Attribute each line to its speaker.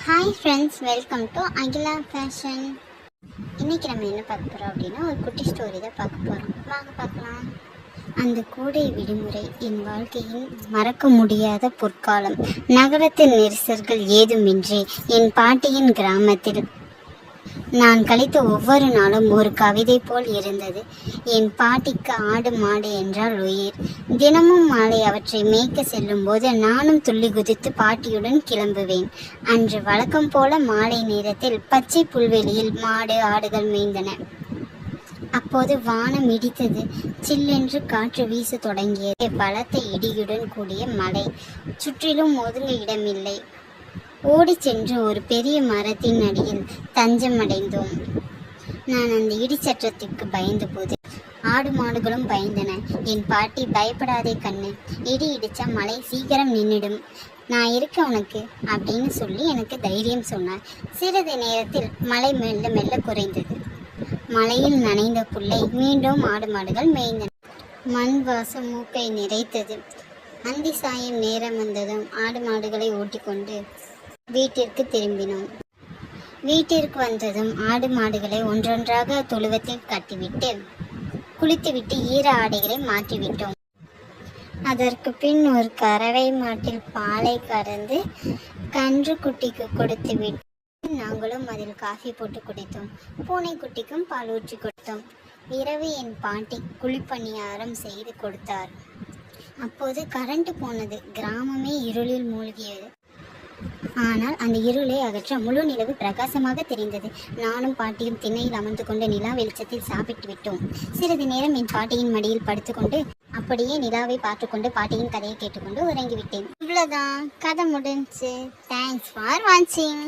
Speaker 1: Hi friends, welcome to Akila fashion. இன்றைக்கி நம்ம என்ன பார்க்க போகிறோம் அப்படின்னா, ஒரு குட்டி ஸ்டோரி தான் பார்க்க போகிறோம். வாங்க பார்க்கலாம். அந்த கோடை விடுமுறை என் வாழ்க்கையின் மறக்க முடியாத பொற்காலம். நகரத்தின் நெரிசல்கள் ஏதுமின்றி என் பாட்டியின் கிராமத்தில் நான் கழித்த ஒவ்வொரு நாளும் ஒரு கவிதை போல் இருந்தது. என் பாட்டிக்கு ஆடு மாடு என்றால் உயிர். தினமும் மாலை அவற்றை மேய்க்க செல்லும் போது நானும் துள்ளி குதித்து பாட்டியுடன் கிளம்புவேன். அன்று வழக்கம் போல மாலை நேரத்தில் பச்சை புல்வெளியில் மாடு ஆடுகள் மேய்ந்தன. அப்போது வானம் இடித்தது. சில்லென்று காற்று வீச தொடங்கியது. பலத்த இடியுடன் கூடிய மழை. சுற்றிலும் ஒதுங்க இடமில்லை. ஓடி சென்று ஒரு பெரிய மரத்தின் அடியில் தஞ்சமடைந்தோம். நான் அந்த இடிச்சற்றத்திற்கு பயந்த போது ஆடு மாடுகளும் பயந்தன. என் பாட்டி, பயப்படாதே கண்ணு, இடி இடிச்சா மழை சீக்கிரம் நின்றுடும், நான் இருக்க உனக்கு அப்படின்னு சொல்லி எனக்கு தைரியம் சொன்னார். சிறிது நேரத்தில் மழை மெல்ல மெல்ல குறைந்தது. மழையில் நனைந்த புல்லை மீண்டும் ஆடு மாடுகள் மேய்ந்தன. மண் வாசம் மூக்கை நிறைத்தது. அந்தி சாயும் நேரம் வந்ததும் ஆடு மாடுகளை ஓட்டிக்கொண்டு வீட்டிற்கு திரும்பினோம். வீட்டிற்கு வந்ததும் ஆடு மாடுகளை ஒன்றொன்றாக தொழுவத்தில் கட்டிவிட்டு குளித்துவிட்டு ஈர ஆடைகளை மாற்றிவிட்டோம். அதற்கு பின் ஒரு கறவை மாட்டில் பாலை கறந்து கன்று குட்டிக்கு கொடுத்து விட்டு நாங்களும் அதில் காஃபி போட்டு குடித்தோம். பூனை குட்டிக்கும் பால் ஊற்றி கொடுத்தோம். இரவு என் பாட்டி குழிப்பணியாரம் செய்து கொடுத்தார். அப்போது கரண்ட் போனது. கிராமமே இருளில் மூழ்கியது. ஆனால் அந்த இருளை அகற்ற முழு நிலவு பிரகாசமாக தெரிந்தது. நானும் பாட்டியும் திண்ணையில் அமர்ந்து கொண்டு நிலா வெளிச்சத்தில் சாப்பிட்டு விட்டோம். சிறிது நேரம் என் பாட்டியின் மடியில் படுத்துக்கொண்டு அப்படியே நிலாவை பார்த்துக்கொண்டு பாட்டியின் கதையை கேட்டுக்கொண்டு உறங்கிவிட்டேன். இவ்வளோதான், கதை முடிஞ்சு. தேங்க்ஸ் ஃபார் வாட்சிங்.